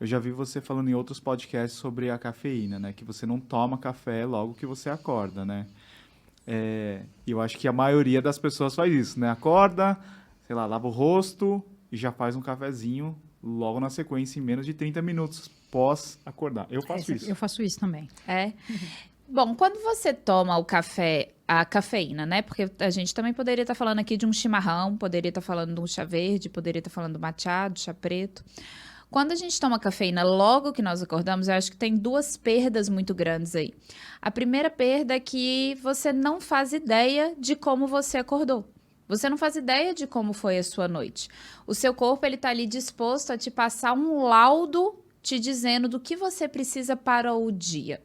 Eu já vi você falando em outros podcasts sobre a cafeína, né? Que você não toma café logo que você acorda, né? E eu acho que a maioria das pessoas faz isso, né? Acorda, sei lá, lava o rosto e já faz um cafezinho logo na sequência, em menos de 30 minutos pós acordar. Eu faço Eu isso. faço isso também. É. Bom, quando você toma o café, a cafeína, né? Porque a gente também poderia estar falando aqui de um chimarrão, poderia estar falando de um chá verde, poderia estar falando do matcha, do chá preto. Quando a gente toma cafeína logo que nós acordamos, eu acho que tem duas perdas muito grandes aí. A primeira perda é que você não faz ideia de como você acordou. Você não faz ideia de como foi a sua noite. O seu corpo, ele tá ali disposto a te passar um laudo te dizendo do que você precisa para o dia.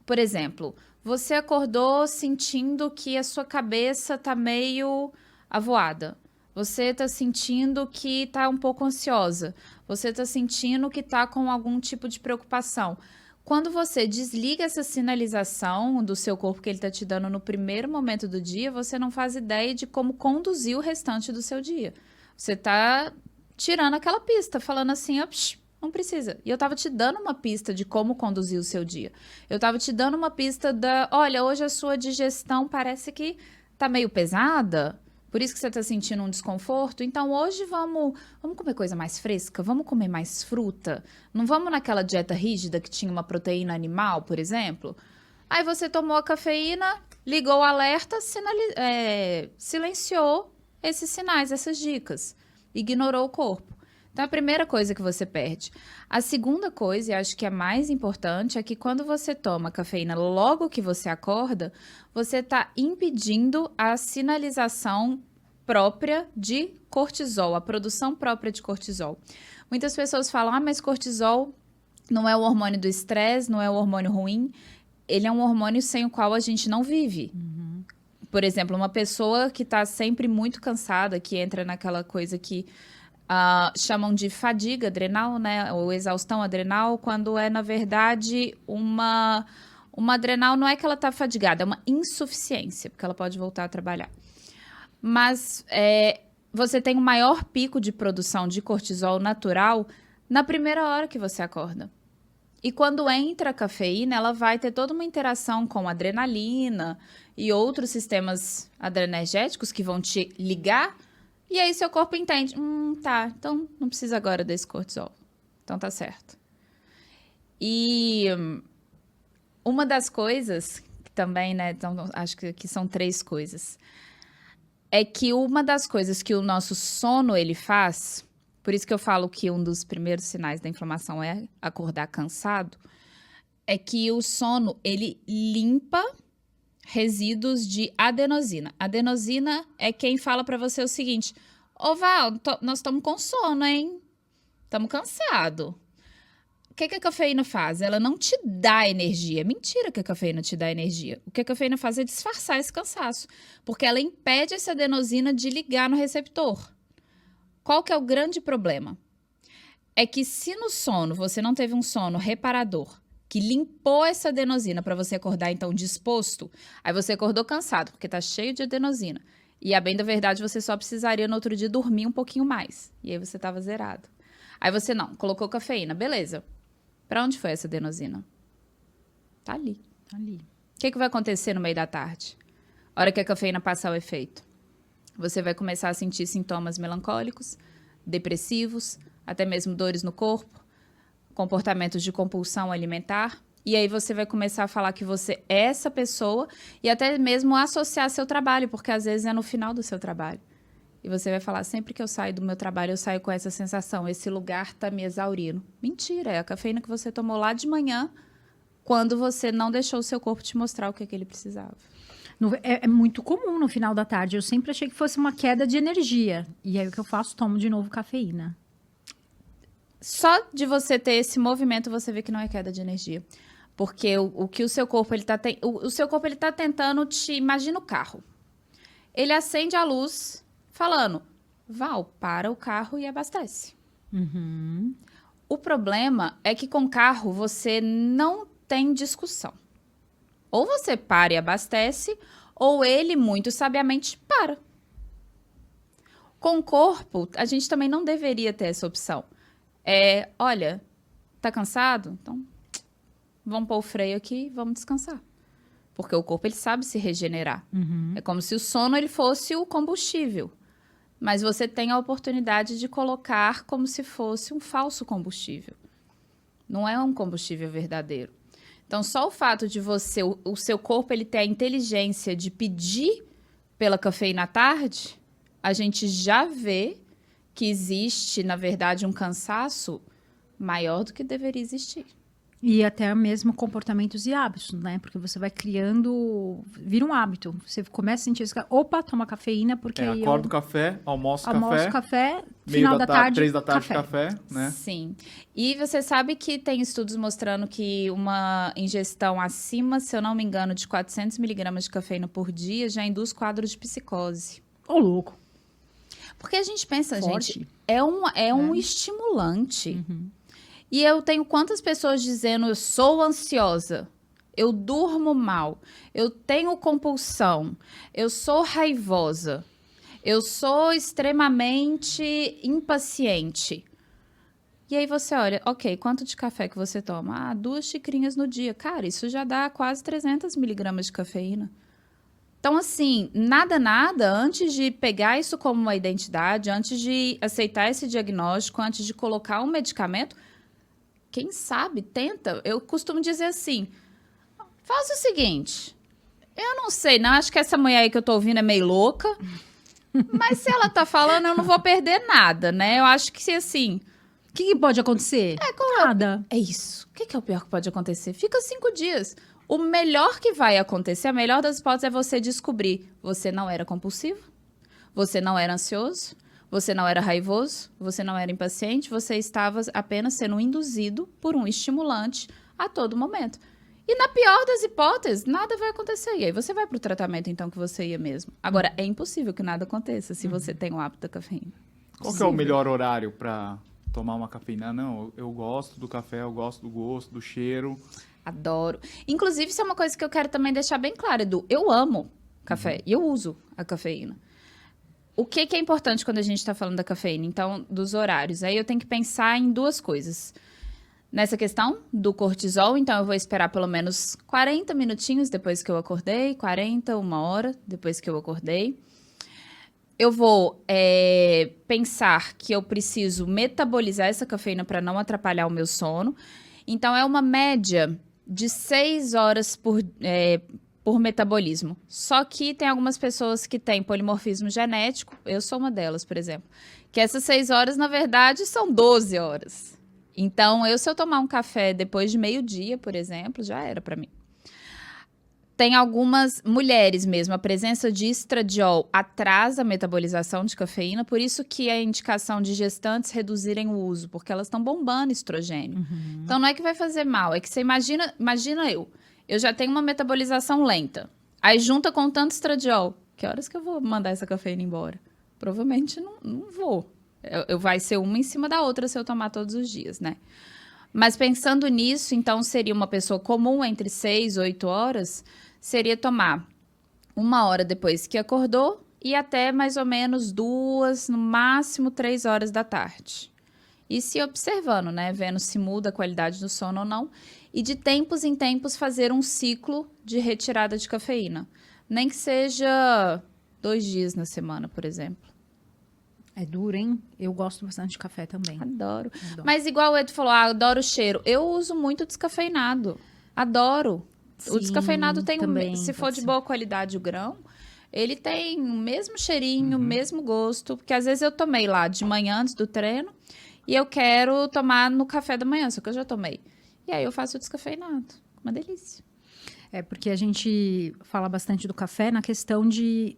Por exemplo, você acordou sentindo que a sua cabeça tá meio avoada. Você tá sentindo que tá um pouco ansiosa. Você tá sentindo que tá com algum tipo de preocupação. Quando você desliga essa sinalização do seu corpo que ele tá te dando no primeiro momento do dia, você não faz ideia de como conduzir o restante do seu dia. Você tá tirando aquela pista, falando assim, não precisa. E eu tava te dando uma pista de como conduzir o seu dia. Eu tava te dando uma pista olha, hoje a sua digestão parece que tá meio pesada, por isso que você tá sentindo um desconforto. Então hoje vamos comer coisa mais fresca, vamos comer mais fruta. Não vamos naquela dieta rígida que tinha uma proteína animal, por exemplo. Aí você tomou a cafeína, ligou o alerta, silenciou esses sinais, essas dicas. Ignorou o corpo. Então, a primeira coisa que você perde. A segunda coisa, e acho que é mais importante, é que quando você toma cafeína logo que você acorda, você está impedindo a sinalização própria de cortisol, a produção própria de cortisol. Muitas pessoas falam, mas cortisol não é o hormônio do estresse, não é o hormônio ruim. Ele é um hormônio sem o qual a gente não vive. Por exemplo, uma pessoa que está sempre muito cansada, que entra naquela coisa que chamam de fadiga adrenal, né? Ou exaustão adrenal, quando é, na verdade, uma adrenal não é que ela está fadigada, é uma insuficiência, porque ela pode voltar a trabalhar. Mas você tem um maior pico de produção de cortisol natural na primeira hora que você acorda. E quando entra a cafeína, ela vai ter toda uma interação com a adrenalina e outros sistemas adrenérgicos que vão te ligar. E aí seu corpo entende, tá, então não precisa agora desse cortisol. Então tá certo. E uma das coisas, que também, né, então, acho que são 3 coisas, é que uma das coisas que o nosso sono, ele faz, por isso que eu falo que um dos primeiros sinais da inflamação é acordar cansado, é que o sono, ele limpa resíduos de adenosina. Adenosina é quem fala pra você o seguinte, Val, nós estamos com sono, hein? Estamos cansados. O que a cafeína faz? Ela não te dá energia. Mentira que a cafeína te dá energia. O que a cafeína faz é disfarçar esse cansaço, porque ela impede essa adenosina de ligar no receptor. Qual que é o grande problema? É que se no sono você não teve um sono reparador, que limpou essa adenosina para você acordar, então, disposto, aí você acordou cansado, porque tá cheio de adenosina. E, a bem da verdade, você só precisaria no outro dia dormir um pouquinho mais. E aí você tava zerado. Aí você não, colocou cafeína, beleza. Para onde foi essa adenosina? Tá ali. Tá ali. O que vai acontecer no meio da tarde? A hora que a cafeína passar o efeito. Você vai começar a sentir sintomas melancólicos, depressivos, até mesmo dores no corpo, comportamentos de compulsão alimentar. E aí você vai começar a falar que você é essa pessoa e até mesmo associar seu trabalho, porque às vezes é no final do seu trabalho. E você vai falar, sempre que eu saio do meu trabalho, eu saio com essa sensação, esse lugar tá me exaurindo. Mentira, é a cafeína que você tomou lá de manhã, quando você não deixou o seu corpo te mostrar o que ele precisava. É muito comum no final da tarde. Eu sempre achei que fosse uma queda de energia. E aí o que eu faço? Tomo de novo cafeína. Só de você ter esse movimento, você vê que não é queda de energia. Porque o que o seu corpo, ele tá o seu corpo, ele tá tentando te... Imagina o carro. Ele acende a luz, falando, Val, para o carro e abastece. Uhum. O problema é que com carro, você não tem discussão. Ou você para e abastece, ou ele, muito sabiamente, para. Com o corpo, a gente também não deveria ter essa opção. Olha, Tá cansado? Então, vamos pôr o freio aqui e vamos descansar. Porque o corpo, ele sabe se regenerar. É como se o sono, ele fosse o combustível. Mas você tem a oportunidade de colocar como se fosse um falso combustível. Não é um combustível verdadeiro. Então, só o fato de você, o seu corpo, ele ter a inteligência de pedir pela cafeína à tarde, a gente já vê que existe, na verdade, um cansaço maior do que deveria existir. E até mesmo comportamentos e hábitos, né? Porque você vai criando, vira um hábito. Você começa a sentir isso, opa, toma cafeína, porque Acordo café, almoço café, meio final da tarde, 3 da tarde café, né? Sim. E você sabe que tem estudos mostrando que uma ingestão acima, se eu não me engano, de 400 miligramas de cafeína por dia já induz quadros de psicose. Ô, louco. Porque a gente pensa, Forte. gente, é um estimulante. E eu tenho quantas pessoas dizendo, eu sou ansiosa, eu durmo mal, eu tenho compulsão, eu sou raivosa, eu sou extremamente impaciente. E aí você olha, ok, quanto de café que você toma? 2 xicrinhas no dia. Cara, isso já dá quase 300 miligramas de cafeína. Então, assim, nada, antes de pegar isso como uma identidade, antes de aceitar esse diagnóstico, antes de colocar um medicamento, quem sabe, tenta. Eu costumo dizer assim, faz o seguinte, eu não sei, não, acho que essa mulher aí que eu tô ouvindo é meio louca, mas se ela tá falando, eu não vou perder nada, né? Eu acho que, assim... O que pode acontecer? Nada. É isso. O que é o pior que pode acontecer? Fica 5 dias. O melhor que vai acontecer, a melhor das hipóteses é você descobrir. Você não era compulsivo, você não era ansioso, você não era raivoso, você não era impaciente, você estava apenas sendo induzido por um estimulante a todo momento. E na pior das hipóteses, nada vai acontecer. E aí você vai para o tratamento, então, que você ia mesmo. Agora, é impossível que nada aconteça se você tem o hábito da cafeína. Qual que é o melhor horário para tomar uma cafeína? Não, eu gosto do café, eu gosto do gosto, do cheiro. Adoro. Inclusive, isso é uma coisa que eu quero também deixar bem clara, Edu. Eu amo café e eu uso a cafeína. O que é importante quando a gente está falando da cafeína? Então, dos horários. Aí eu tenho que pensar em 2 coisas. Nessa questão do cortisol, então eu vou esperar pelo menos 40 minutinhos depois que eu acordei, 40, 1 hora depois que eu acordei. Eu vou pensar que eu preciso metabolizar essa cafeína para não atrapalhar o meu sono. Então, é uma média de 6 horas por metabolismo. Só que tem algumas pessoas que têm polimorfismo genético, eu sou uma delas, por exemplo, que essas 6 horas, na verdade, são 12 horas. Então, se eu tomar um café depois de meio-dia, por exemplo, já era para mim. Tem algumas mulheres mesmo, a presença de estradiol atrasa a metabolização de cafeína, por isso que é a indicação de gestantes reduzirem o uso, porque elas estão bombando estrogênio. Então, não é que vai fazer mal, é que você imagina eu já tenho uma metabolização lenta, aí junta com tanto estradiol, que horas que eu vou mandar essa cafeína embora? Provavelmente não vou. Vai ser uma em cima da outra se eu tomar todos os dias, né? Mas pensando nisso, então seria uma pessoa comum entre 6 e 8 horas, seria tomar 1 hora depois que acordou e até mais ou menos 2, no máximo 3 horas da tarde. E se observando, né? Vendo se muda a qualidade do sono ou não. E de tempos em tempos fazer um ciclo de retirada de cafeína. Nem que seja 2 dias na semana, por exemplo. É duro, hein? Eu gosto bastante de café também. Adoro. Mas igual o Edu falou, adoro o cheiro. Eu uso muito descafeinado. Adoro. Sim, o descafeinado tem, também, se for de boa qualidade o grão, ele tem o mesmo cheirinho, o mesmo gosto. Porque às vezes eu tomei lá de manhã antes do treino e eu quero tomar no café da manhã, só que eu já tomei. E aí eu faço o descafeinado. Uma delícia. É porque a gente fala bastante do café na questão de...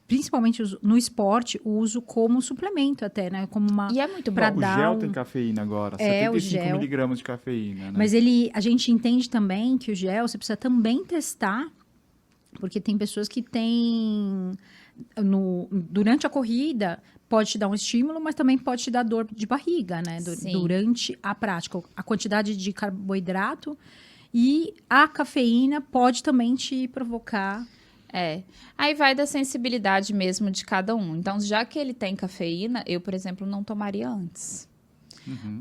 Principalmente no esporte, o uso como suplemento até, né? Como uma... E é muito bom. Pra O dar gel tem cafeína agora, o 75 gel. miligramas de cafeína, né? Mas a gente entende também que o gel, você precisa também testar, porque tem pessoas que têm... Durante a corrida, pode te dar um estímulo, mas também pode te dar dor de barriga, né? Sim. Durante a prática. A quantidade de carboidrato e a cafeína pode também te provocar... Aí vai da sensibilidade mesmo de cada um. Então, já que ele tem cafeína, eu, por exemplo, não tomaria antes.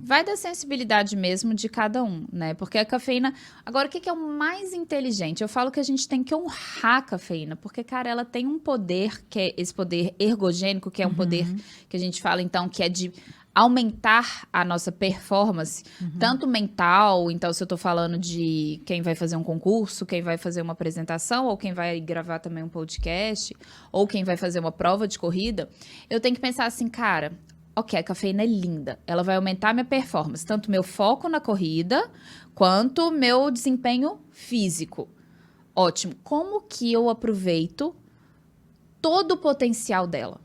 Vai da sensibilidade mesmo de cada um, né? Porque a cafeína... Agora, o que é o mais inteligente? Eu falo que a gente tem que honrar a cafeína, porque, cara, ela tem um poder, que é esse poder ergogênico, que é um poder que a gente fala, então, que é de aumentar a nossa performance, tanto mental, então se eu tô falando de quem vai fazer um concurso, quem vai fazer uma apresentação, ou quem vai gravar também um podcast, ou quem vai fazer uma prova de corrida, eu tenho que pensar assim, cara, ok, a cafeína é linda, ela vai aumentar minha performance, tanto meu foco na corrida, quanto meu desempenho físico. Ótimo. Como que eu aproveito todo o potencial dela?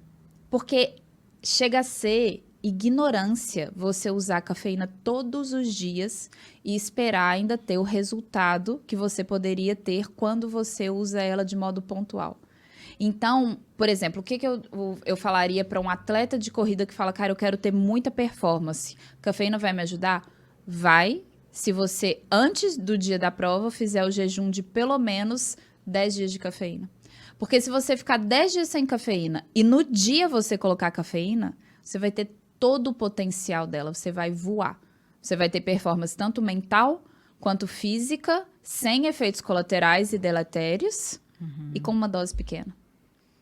Porque chega a ser ignorância você usar cafeína todos os dias e esperar ainda ter o resultado que você poderia ter quando você usa ela de modo pontual. Então, por exemplo, o que eu falaria para um atleta de corrida que fala, cara, eu quero ter muita performance, cafeína vai me ajudar? Vai, se você, antes do dia da prova, fizer o jejum de pelo menos 10 dias de cafeína. Porque se você ficar 10 dias sem cafeína e no dia você colocar cafeína, você vai ter todo o potencial dela, você vai voar. Você vai ter performance tanto mental quanto física, sem efeitos colaterais e deletérios e com uma dose pequena.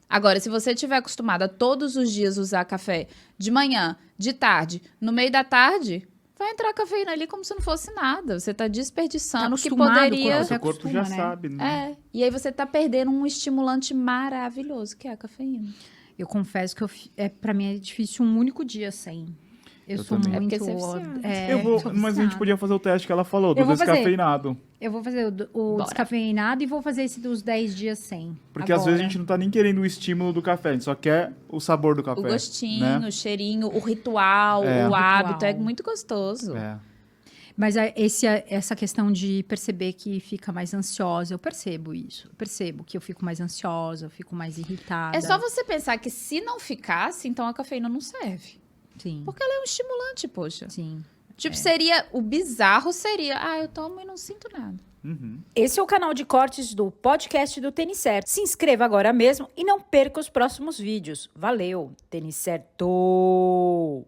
Agora, se você estiver acostumado a todos os dias usar café de manhã, de tarde, no meio da tarde, vai entrar cafeína ali como se não fosse nada. Você está desperdiçando o que poderia... O seu corpo já acostuma, né? sabe, né? E aí você está perdendo um estimulante maravilhoso, que é a cafeína. Eu confesso que para mim é difícil um único dia sem. Eu sou também. muito... É porque você é viciado. Mas a gente podia fazer o teste que ela falou, do Eu vou fazer. descafeinado. Eu vou fazer o Bora. descafeinado e vou fazer esse dos 10 dias sem. Porque às vezes a gente não tá nem querendo o estímulo do café, a gente só quer o sabor do café. O gostinho, né? o cheirinho, o ritual, É. o hábito, Ritual. é muito gostoso. É. Mas essa questão de perceber que fica mais ansiosa, eu percebo isso. Eu percebo que eu fico mais ansiosa, eu fico mais irritada. É só você pensar que se não ficasse, então a cafeína não serve. Sim, Porque ela é um estimulante, poxa. sim. Tipo, seria... O bizarro seria... eu tomo e não sinto nada. Esse é o canal de cortes do podcast do Tênis Certo. Se inscreva agora mesmo e não perca os próximos vídeos. Valeu, Tênis Certo!